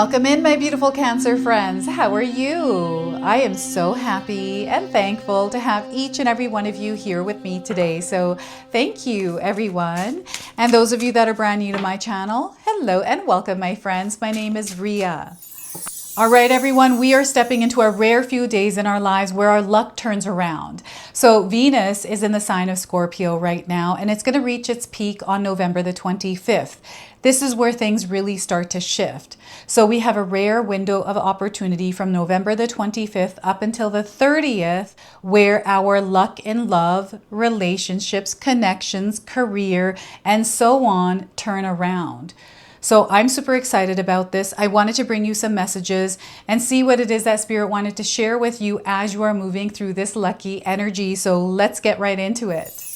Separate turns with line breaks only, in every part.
Welcome in, my beautiful Cancer friends. How are you? I am so happy and thankful to have each and every one of you here with me today. So thank you, everyone. And those of you that are brand new to my channel, hello and welcome, my friends. My name is Ria. All right, everyone, we are stepping into a rare few days in our lives where our luck turns around. So Venus is in the sign of Scorpio right now, and it's going to reach its peak on November the 25th. This is where things really start to shift. So we have a rare window of opportunity from November the 25th up until the 30th, where our luck in love, relationships, connections, career, and so on turn around. So I'm super excited about this. I wanted to bring you some messages and see what it is that Spirit wanted to share with you as you are moving through this lucky energy. So let's get right into it.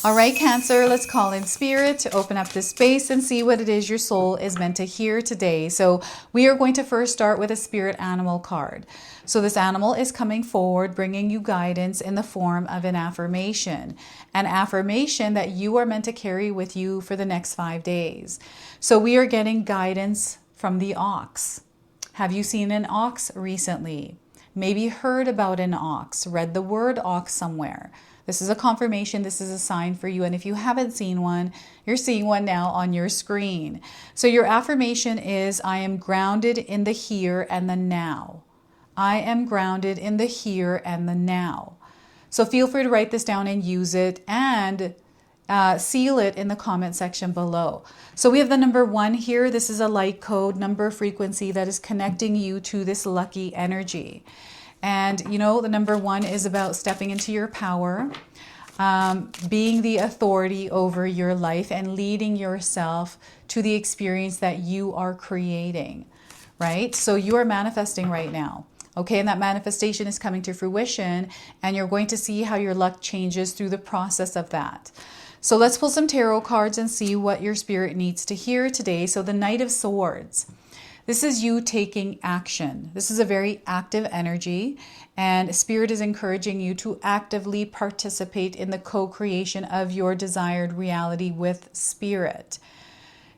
All right, Cancer, let's call in Spirit to open up this space and see what it is your soul is meant to hear today. So we are going to first start with a Spirit Animal card. So this animal is coming forward, bringing you guidance in the form of an affirmation that you are meant to carry with you for the next 5 days. So we are getting guidance from the ox. Have you seen an ox recently? Maybe heard about an ox, read the word ox somewhere. This is a confirmation. This is a sign for you. And if you haven't seen one, you're seeing one now on your screen. So your affirmation is, I am grounded in the here and the now. I am grounded in the here and the now. So feel free to write this down and use it, and seal it in the comment section below. So we have the number 1 here. This is a light code number frequency that is connecting you to this lucky energy. And you know, the number 1 is about stepping into your power, being the authority over your life and leading yourself to the experience that you are creating, right? So you are manifesting right now. Okay, and that manifestation is coming to fruition, and you're going to see how your luck changes through the process of that. So let's pull some tarot cards and see what your spirit needs to hear today. So the Knight of Swords. This is you taking action. This is a very active energy, and Spirit is encouraging you to actively participate in the co-creation of your desired reality with Spirit.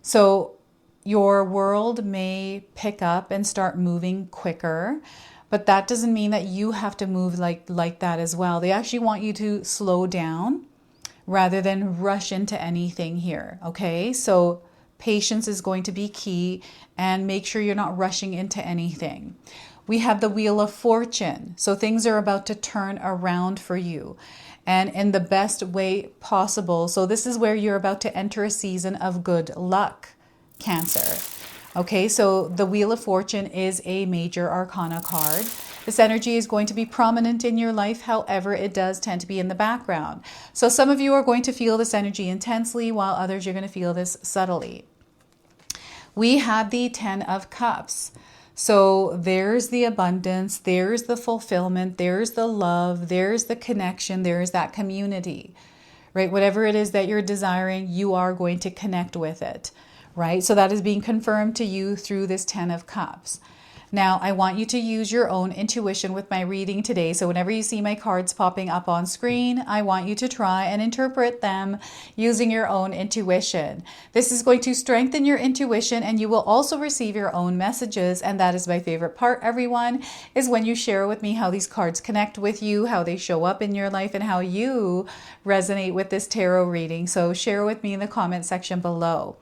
So your world may pick up and start moving quicker, but that doesn't mean that you have to move like that as well. They actually want you to slow down rather than rush into anything here, okay? So patience is going to be key, and make sure you're not rushing into anything. We have the Wheel of Fortune. So things are about to turn around for you, and in the best way possible. So this is where you're about to enter a season of good luck, Cancer. Okay, so the Wheel of Fortune is a major arcana card. This energy is going to be prominent in your life. However, it does tend to be in the background. So some of you are going to feel this energy intensely, while others you're going to feel this subtly. We have the 10 of Cups. So there's the abundance, there's the fulfillment, there's the love, there's the connection, there's that community, right? Whatever it is that you're desiring, you are going to connect with it, right? So that is being confirmed to you through this 10 of Cups. Now, I want you to use your own intuition with my reading today. So whenever you see my cards popping up on screen, I want you to try and interpret them using your own intuition. This is going to strengthen your intuition, and you will also receive your own messages. And that is my favorite part, everyone, is when you share with me how these cards connect with you, how they show up in your life, and how you resonate with this tarot reading. So share with me in the comment section below.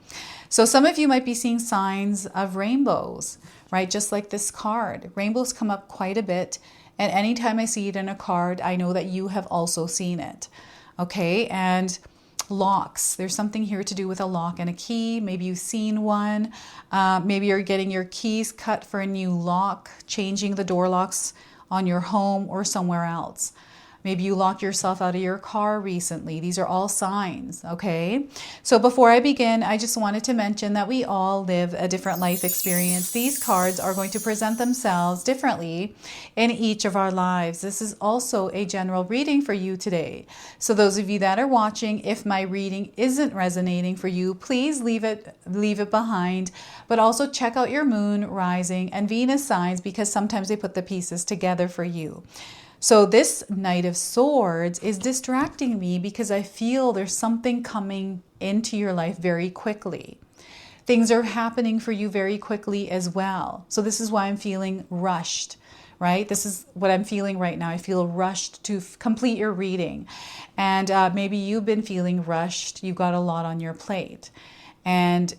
So some of you might be seeing signs of rainbows, right? Just like this card. Rainbows come up quite a bit, and anytime I see it in a card, I know that you have also seen it. Okay, and locks. There's something here to do with a lock and a key. Maybe you've seen one. Maybe you're getting your keys cut for a new lock, changing the door locks on your home or somewhere else. Maybe you locked yourself out of your car recently. These are all signs, okay? So before I begin, I just wanted to mention that we all live a different life experience. These cards are going to present themselves differently in each of our lives. This is also a general reading for you today. So those of you that are watching, if my reading isn't resonating for you, please leave it behind. But also check out your moon, rising, and Venus signs, because sometimes they put the pieces together for you. So this Knight of Swords is distracting me because I feel there's something coming into your life very quickly. things are happening for you very quickly as well. So this is why I'm feeling rushed, right? This is what I'm feeling right now. I feel rushed to complete your reading. And maybe you've been feeling rushed. You've got a lot on your plate. And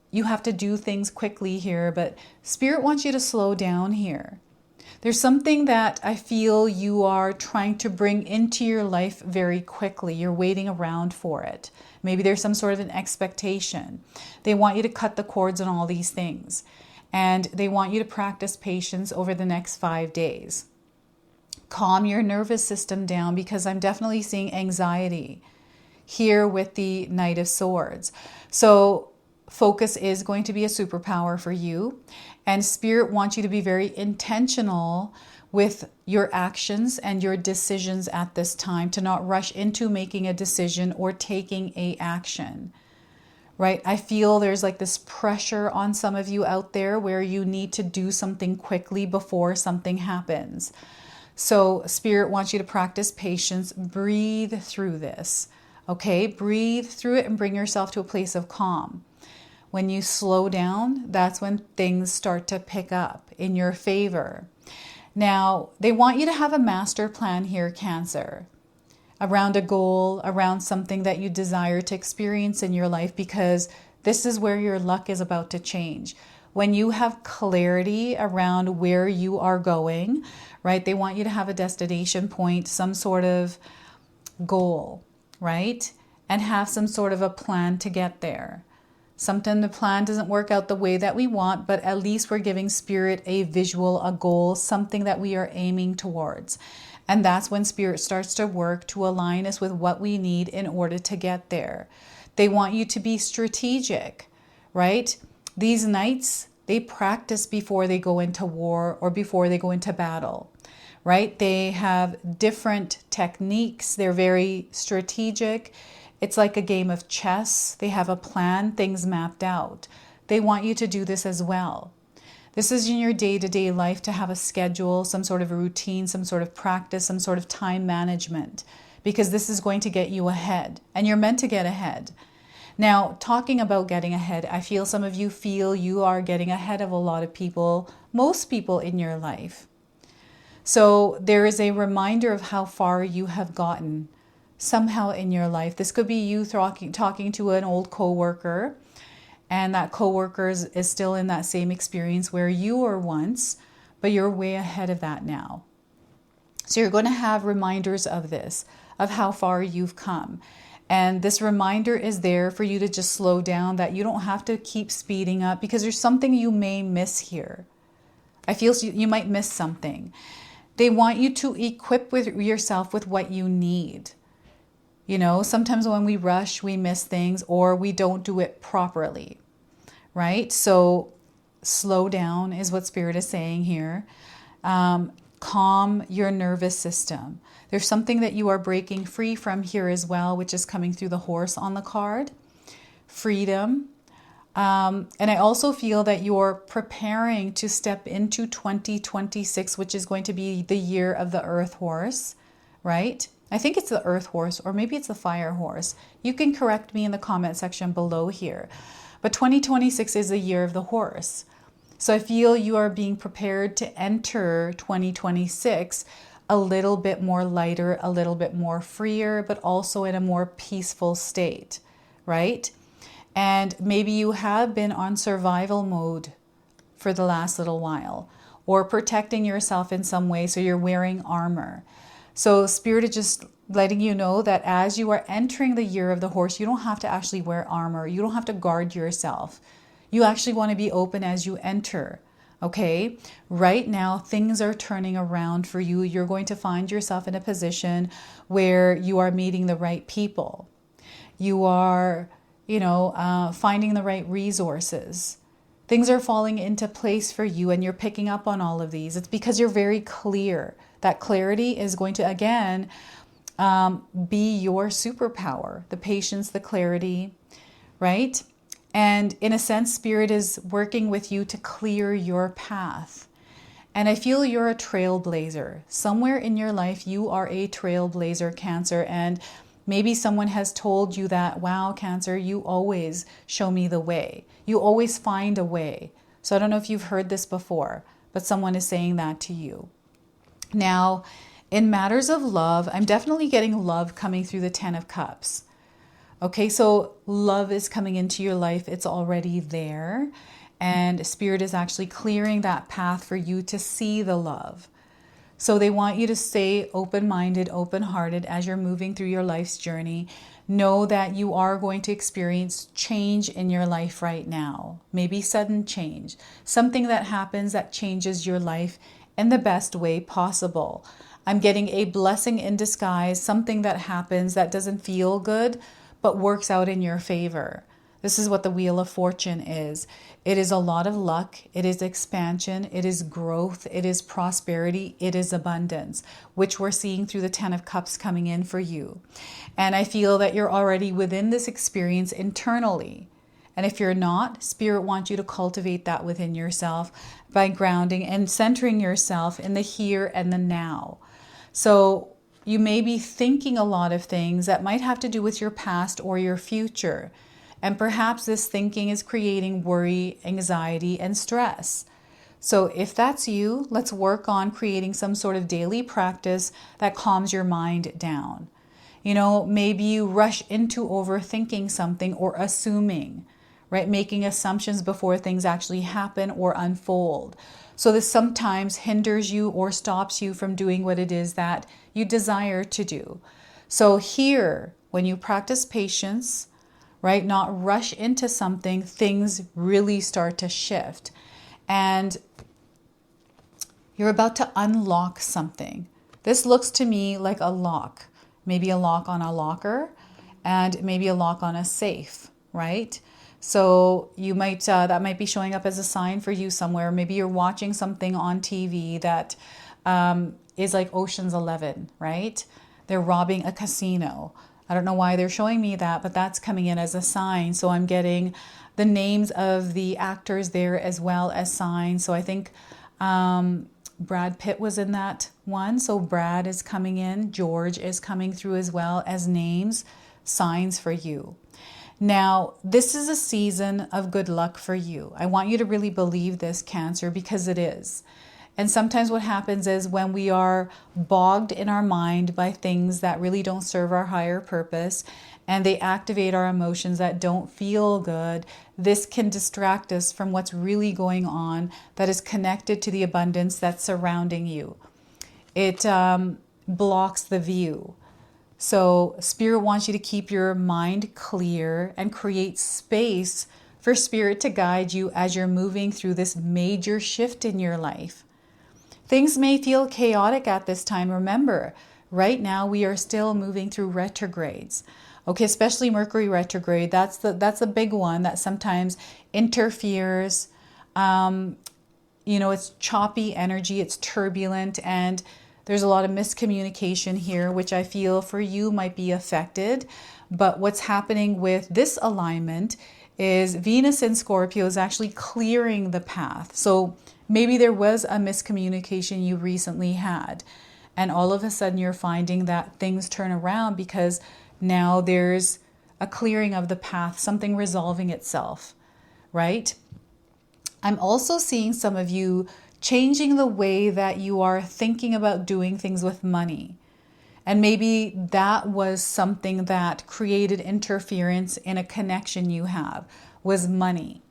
you have to do things quickly here, but Spirit wants you to slow down here. There's something that I feel you are trying to bring into your life very quickly. You're waiting around for it. Maybe there's some sort of an expectation. They want you to cut the cords on all these things. And they want you to practice patience over the next 5 days. Calm your nervous system down, because I'm definitely seeing anxiety here with the Knight of Swords. So focus is going to be a superpower for you. And Spirit wants you to be very intentional with your actions and your decisions at this time, to not rush into making a decision or taking a action, right? I feel there's like this pressure on some of you out there where you need to do something quickly before something happens. So Spirit wants you to practice patience, breathe through this, okay? Breathe through it and bring yourself to a place of calm. When you slow down, that's when things start to pick up in your favor. Now, they want you to have a master plan here, Cancer, around a goal, around something that you desire to experience in your life, because this is where your luck is about to change. When you have clarity around where you are going, right? They want you to have a destination point, some sort of goal, right? And have some sort of a plan to get there. Sometimes the plan doesn't work out the way that we want, but at least we're giving Spirit a visual, a goal, something that we are aiming towards. And that's when Spirit starts to work to align us with what we need in order to get there. They want you to be strategic, right? These knights, they practice before they go into war or before they go into battle, right? They have different techniques. They're very strategic. It's like a game of chess. They have a plan, things mapped out. They want you to do this as well. This is in your day-to-day life, to have a schedule, some sort of a routine, some sort of practice, some sort of time management, because this is going to get you ahead, and you're meant to get ahead. Now, talking about getting ahead, I feel some of you feel you are getting ahead of a lot of people, most people in your life. So there is a reminder of how far you have gotten somehow in your life. This could be you talking to an old coworker, and that coworker is still in that same experience where you were once, but you're way ahead of that now. So you're going to have reminders of this, of how far you've come. And this reminder is there for you to just slow down, that you don't have to keep speeding up, because there's something you may miss here. I feel you might miss something. They want you to equip yourself with what you need. You know, sometimes when we rush, we miss things, or we don't do it properly, right? So slow down is what Spirit is saying here. Calm your nervous system. There's something that you are breaking free from here as well, which is coming through the horse on the card. Freedom. And I also feel that you're preparing to step into 2026, which is going to be the year of the Earth horse, right? I think it's the Earth horse, or maybe it's the Fire horse. You can correct me in the comment section below here. But 2026 is the year of the horse. So I feel you are being prepared to enter 2026 a little bit more lighter, a little bit more freer, but also in a more peaceful state, right? And maybe you have been on survival mode for the last little while, or protecting yourself in some way, so you're wearing armor. So Spirit is just letting you know that as you are entering the year of the horse, you don't have to actually wear armor. You don't have to guard yourself. You actually want to be open as you enter, okay? Right now, things are turning around for you. You're going to find yourself in a position where you are meeting the right people. You are, finding the right resources. Things are falling into place for you, and you're picking up on all of these. It's because you're very clear. That clarity is going to, again, be your superpower. The patience, the clarity, right? And in a sense, Spirit is working with you to clear your path. And I feel you're a trailblazer. Somewhere in your life, you are a trailblazer, Cancer. And Maybe someone has told you that, wow, Cancer, you always show me the way. You always find a way. So I don't know if you've heard this before, but someone is saying that to you. Now, in matters of love, I'm definitely getting love coming through the 10 of Cups. Okay, so love is coming into your life. It's already there. And Spirit is actually clearing that path for you to see the love. So they want you to stay open-minded, open-hearted as you're moving through your life's journey. Know that you are going to experience change in your life right now. Maybe sudden change. Something that happens that changes your life in the best way possible. I'm getting a blessing in disguise, something that happens that doesn't feel good, but works out in your favor. This is what the Wheel of Fortune is. It is a lot of luck. It is expansion. It is growth. It is prosperity. It is abundance, which we're seeing through the 10 of Cups coming in for you. And I feel that you're already within this experience internally. And if you're not, Spirit wants you to cultivate that within yourself by grounding and centering yourself in the here and the now. So you may be thinking a lot of things that might have to do with your past or your future. And perhaps this thinking is creating worry, anxiety, and stress. So if that's you, let's work on creating some sort of daily practice that calms your mind down. You know, maybe you rush into overthinking something or assuming, right? Making assumptions before things actually happen or unfold. So this sometimes hinders you or stops you from doing what it is that you desire to do. So here, when you practice patience, right, not rush into something, things really start to shift. And you're about to unlock something. This looks to me like a lock, maybe a lock on a locker and maybe a lock on a safe, right? So you might, that might be showing up as a sign for you somewhere. Maybe you're watching something on TV that is like Ocean's 11, right? They're robbing a casino. I don't know why they're showing me that, but that's coming in as a sign. So I'm getting the names of the actors there as well as signs. So I think Brad Pitt was in that one. So Brad is coming in. George is coming through as well as names, signs for you. Now, this is a season of good luck for you. I want you to really believe this, Cancer, because it is. And sometimes what happens is when we are bogged in our mind by things that really don't serve our higher purpose and they activate our emotions that don't feel good, this can distract us from what's really going on that is connected to the abundance that's surrounding you. It blocks the view. So Spirit wants you to keep your mind clear and create space for Spirit to guide you as you're moving through this major shift in your life. Things may feel chaotic at this time. Remember, right now we are still moving through retrogrades. Okay, especially Mercury retrograde. That's a big one that sometimes interferes. You know, it's choppy energy, it's turbulent, and there's a lot of miscommunication here, which I feel for you might be affected. But what's happening with this alignment is Venus in Scorpio is actually clearing the path. So maybe there was a miscommunication you recently had, and all of a sudden you're finding that things turn around because now there's a clearing of the path, something resolving itself, right? I'm also seeing some of you changing the way that you are thinking about doing things with money. And maybe that was something that created interference in a connection you have, was money.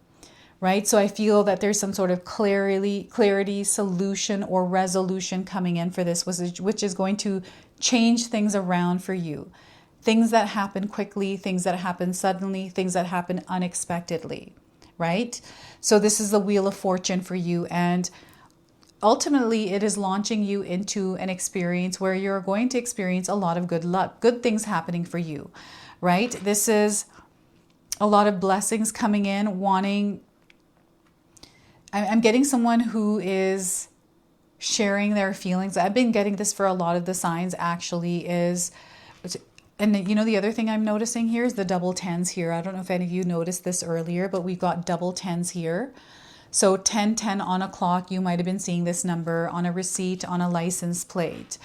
Right? So I feel that there's some sort of clarity, solution, or resolution coming in for this, which is going to change things around for you. Things that happen quickly, things that happen suddenly, things that happen unexpectedly, right? So this is the Wheel of Fortune for you. And ultimately, it is launching you into an experience where you're going to experience a lot of good luck, good things happening for you, right? This is a lot of blessings coming in, I'm getting someone who is sharing their feelings. I've been getting this for a lot of the signs actually is, and you know, the other thing I'm noticing here is the double tens here. I don't know if any of you noticed this earlier, but we've got double tens here. So 1010 on a clock, you might have been seeing this number on a receipt, on a license plate.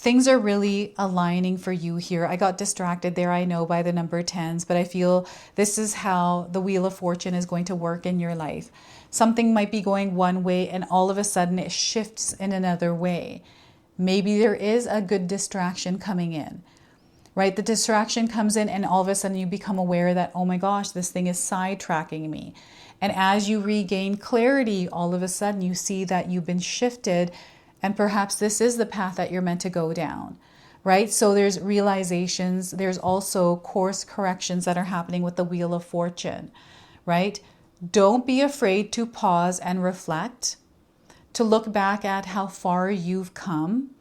things are really aligning for you here. I got distracted there, I know, by the number 10s, but I feel this is how the Wheel of Fortune is going to work in your life. Something might be going one way and all of a sudden it shifts in another way. Maybe there is a good distraction coming in, right? The distraction comes in and all of a sudden you become aware that, oh my gosh, this thing is sidetracking me. And as you regain clarity, all of a sudden you see that you've been shifted and perhaps this is the path that you're meant to go down, right? So there's realizations. There's also course corrections that are happening with the Wheel of Fortune, right? Don't be afraid to pause and reflect, to look back at how far you've come.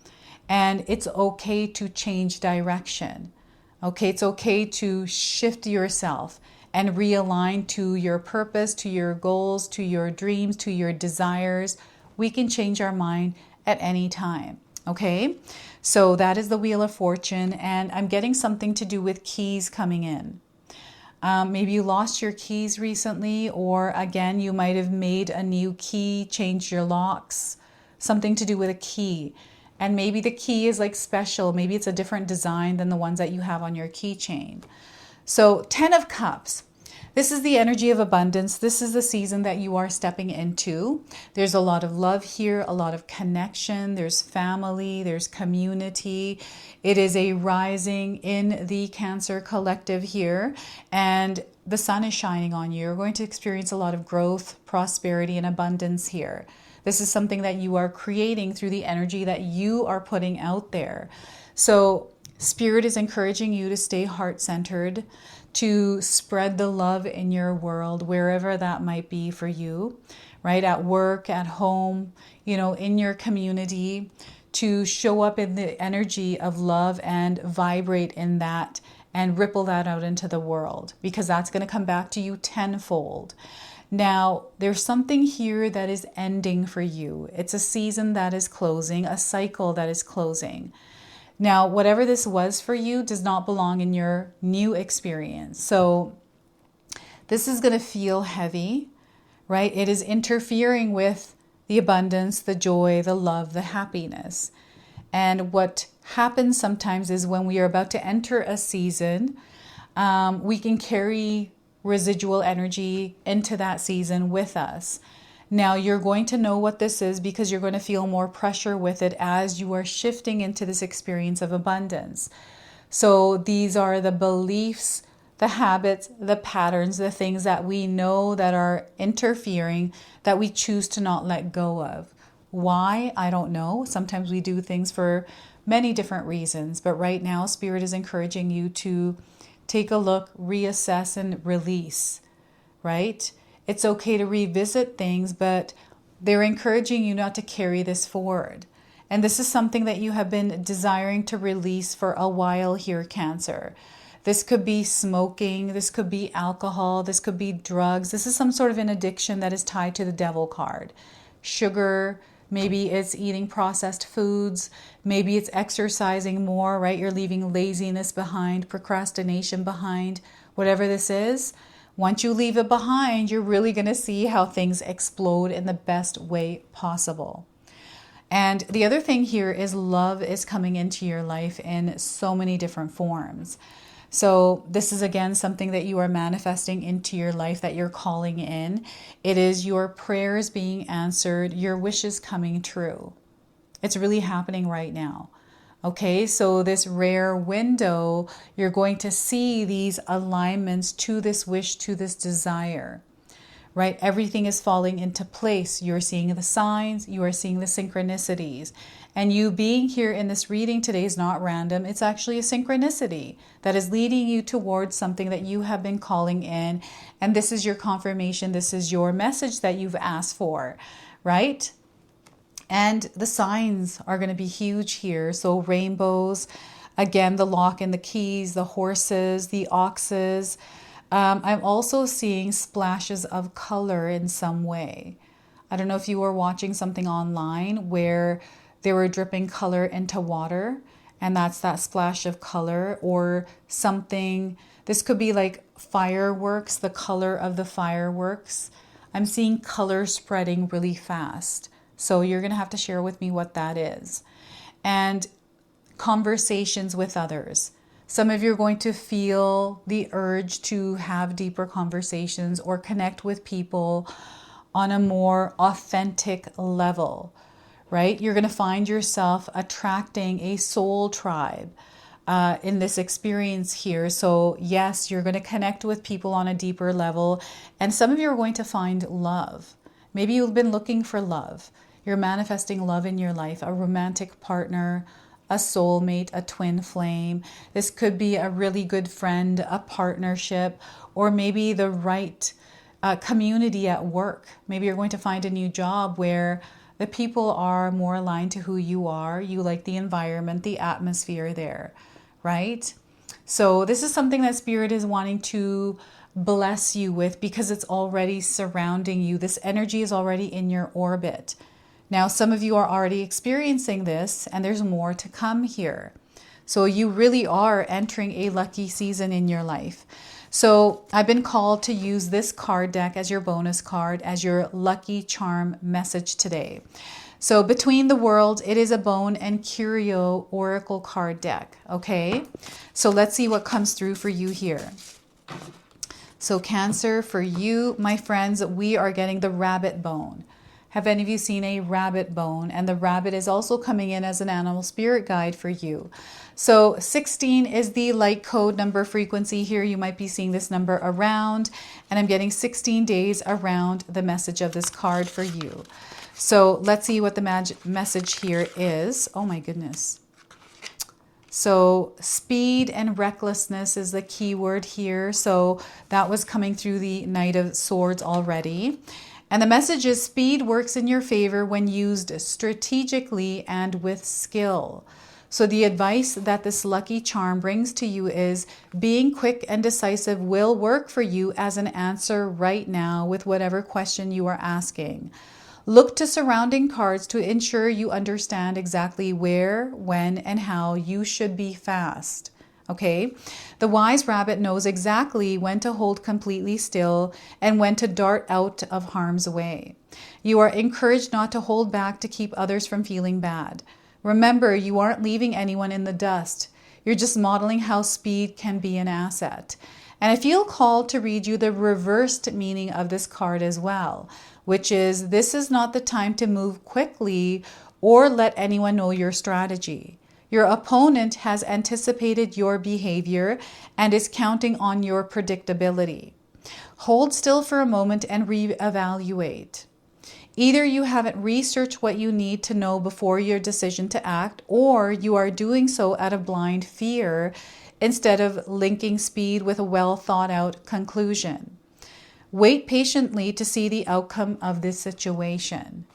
And it's okay to change direction. Okay, it's okay to shift yourself and realign to your purpose, to your goals, to your dreams, to your desires. We can change our mind at any time. Okay, so that is the Wheel of Fortune, and I'm getting something to do with keys coming in. Maybe you lost your keys recently, or again, you might have made a new key, changed your locks, something to do with a key. And maybe the key is like special. Maybe it's a different design than the ones that you have on your keychain. So 10 of Cups. This is the energy of abundance. This is the season that you are stepping into. There's a lot of love here, a lot of connection. There's family, there's community. It is a rising in the Cancer collective here. And the sun is shining on you. You're going to experience a lot of growth, prosperity, and abundance here. This is something that you are creating through the energy that you are putting out there. So Spirit is encouraging you to stay heart-centered, to spread the love in your world, wherever that might be for you, right? At work, at home, you know, in your community, to show up in the energy of love and vibrate in that and ripple that out into the world, because that's going to come back to you tenfold. Now, there's something here that is ending for you. It's a season that is closing, a cycle that is closing. Now, whatever this was for you does not belong in your new experience. So this is going to feel heavy, right? It is interfering with the abundance, the joy, the love, the happiness. And what happens sometimes is when we are about to enter a season, we can carry residual energy into that season with us. Now you're going to know what this is because you're going to feel more pressure with it as you are shifting into this experience of abundance. So these are the beliefs, the habits, the patterns, the things that we know that are interfering, that we choose to not let go of. Why? I don't know. Sometimes we do things for many different reasons, but right now Spirit is encouraging you to take a look, reassess, and release, right? It's okay to revisit things, but they're encouraging you not to carry this forward. And this is something that you have been desiring to release for a while here, Cancer. This could be smoking, this could be alcohol, this could be drugs. This is some sort of an addiction that is tied to the Devil card. Sugar, maybe it's eating processed foods, maybe it's exercising more, right? You're leaving laziness behind, procrastination behind, whatever this is. Once you leave it behind, you're really going to see how things explode in the best way possible. And the other thing here is love is coming into your life in so many different forms. So this is again something that you are manifesting into your life, that you're calling in. It is your prayers being answered, your wishes coming true. It's really happening right now. Okay, so this rare window, you're going to see these alignments to this wish, to this desire, right? Everything is falling into place. You're seeing the signs, you are seeing the synchronicities. And you being here in this reading today is not random. It's actually a synchronicity that is leading you towards something that you have been calling in. And this is your confirmation. This is your message that you've asked for, right? And the signs are going to be huge here. So rainbows, again, the lock and the keys, the horses, the oxes. I'm also seeing splashes of color in some way. I don't know if you were watching something online where they were dripping color into water, and that's that splash of color, or something. This could be like fireworks, the color of the fireworks. I'm seeing color spreading really fast. So you're going to have to share with me what that is. And conversations with others. Some of you are going to feel the urge to have deeper conversations or connect with people on a more authentic level, right? You're going to find yourself attracting a soul tribe in this experience here. So yes, you're going to connect with people on a deeper level. And some of you are going to find love. Maybe you've been looking for love. You're manifesting love in your life, a romantic partner, a soulmate, a twin flame. This could be a really good friend, a partnership, or maybe the right community at work. Maybe you're going to find a new job where the people are more aligned to who you are. You like the environment, the atmosphere there, right? So this is something that Spirit is wanting to bless you with because it's already surrounding you. This energy is already in your orbit. Now, some of you are already experiencing this, and there's more to come here. So you really are entering a lucky season in your life. So I've been called to use this card deck as your bonus card, as your lucky charm message today. So Between the Worlds, it is a Bone and Curio Oracle card deck, okay? So let's see what comes through for you here. So Cancer, for you, my friends, we are getting the rabbit bone. Have any of you seen a rabbit bone? And the rabbit is also coming in as an animal spirit guide for you. So 16 is the light code number frequency here. You might be seeing this number around, and I'm getting 16 days around the message of this card for you. So let's see what the message here is. Oh my goodness. So speed and recklessness is the key word here. So that was coming through the Knight of Swords already. And the message is speed works in your favor when used strategically and with skill. So the advice that this lucky charm brings to you is being quick and decisive will work for you as an answer right now with whatever question you are asking. Look to surrounding cards to ensure you understand exactly where, when, and how you should be fast. Okay, the wise rabbit knows exactly when to hold completely still and when to dart out of harm's way. You are encouraged not to hold back to keep others from feeling bad. Remember, you aren't leaving anyone in the dust. You're just modeling how speed can be an asset. And I feel called to read you the reversed meaning of this card as well, which is this is not the time to move quickly or let anyone know your strategy. Your opponent has anticipated your behavior and is counting on your predictability. Hold still for a moment and reevaluate. Either you haven't researched what you need to know before your decision to act, or you are doing so out of blind fear instead of linking speed with a well thought out conclusion. Wait patiently to see the outcome of this situation.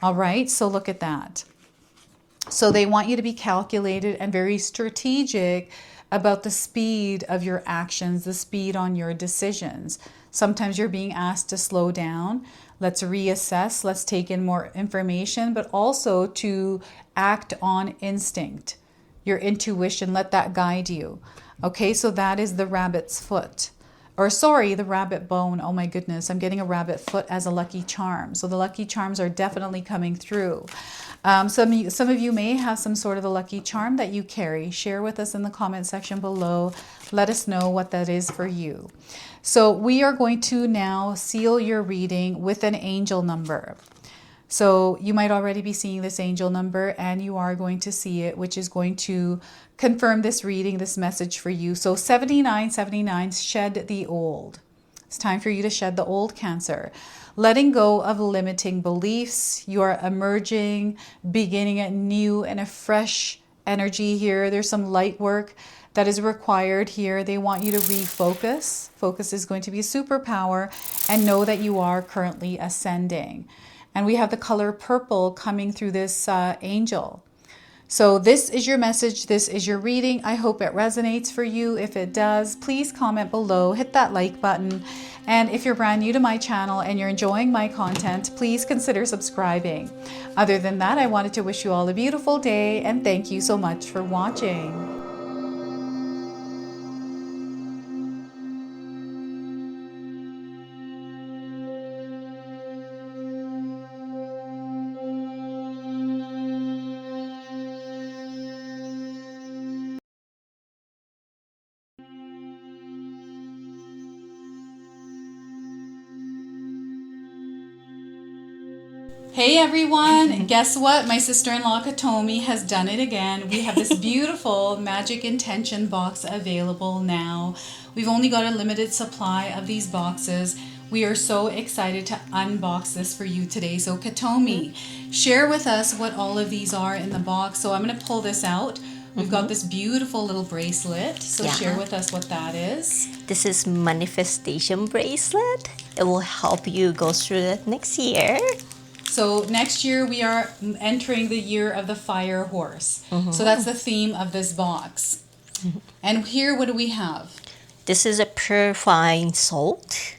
All right, so look at that. So they want you to be calculated and very strategic about the speed of your actions, the speed on your decisions. Sometimes you're being asked to slow down. Let's reassess. Let's take in more information, but also to act on instinct, your intuition. Let that guide you. Okay, so that is the rabbit's foot. Or sorry, the rabbit bone. Oh my goodness, I'm getting a rabbit foot as a lucky charm. So the lucky charms are definitely coming through. Some of you may have some sort of a lucky charm that you carry. Share with us in the comment section below. Let us know what that is for you. So we are going to now seal your reading with an angel number. So you might already be seeing this angel number, and you are going to see it, which is going to confirm this reading, this message for you. So 7979, shed the old. It's time for you to shed the old, Cancer. Letting go of limiting beliefs. You are emerging, beginning a new and a fresh energy here. There's some light work that is required here. They want you to refocus. Focus is going to be a superpower, and know that you are currently ascending. And we have the color purple coming through this angel. So this is your message. This is your reading. I hope it resonates for you. If it does, please comment below, hit that like button. And if you're brand new to my channel and you're enjoying my content, please consider subscribing. Other than that, I wanted to wish you all a beautiful day, and thank you so much for watching. Hey everyone, guess what? My sister-in-law Katomi has done it again. We have this beautiful Magic Intention box available now. We've only got a limited supply of these boxes. We are so excited to unbox this for you today. So Katomi, share with us what all of these are in the box. So I'm going to pull this out. We've got this beautiful little bracelet. So share with us what that is.
This is manifestation bracelet. It will help you go through it next year.
So next year we are entering the year of the fire horse. So that's the theme of this box. And here, what do we have?
This is a purifying salt.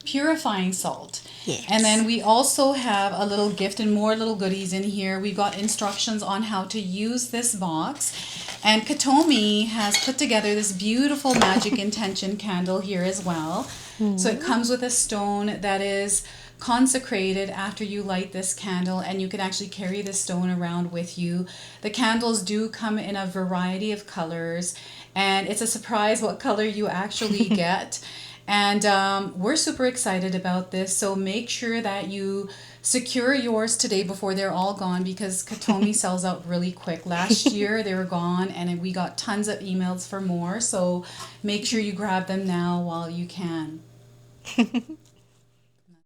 Purifying salt.
Yes.
And then we also have a little gift and more little goodies in here. We've got instructions on how to use this box. And Katomi has put together this beautiful Magic Intention candle here as well. So it comes with a stone that is consecrated after you light this candle, and you can actually carry this stone around with you. The candles do come in a variety of colors, and it's a surprise what color you actually get. And we're super excited about this, so make sure that you secure yours today before they're all gone, because Katomi sells out really quick. Last year they were gone and we got tons of emails for more, so make sure you grab them now while you can.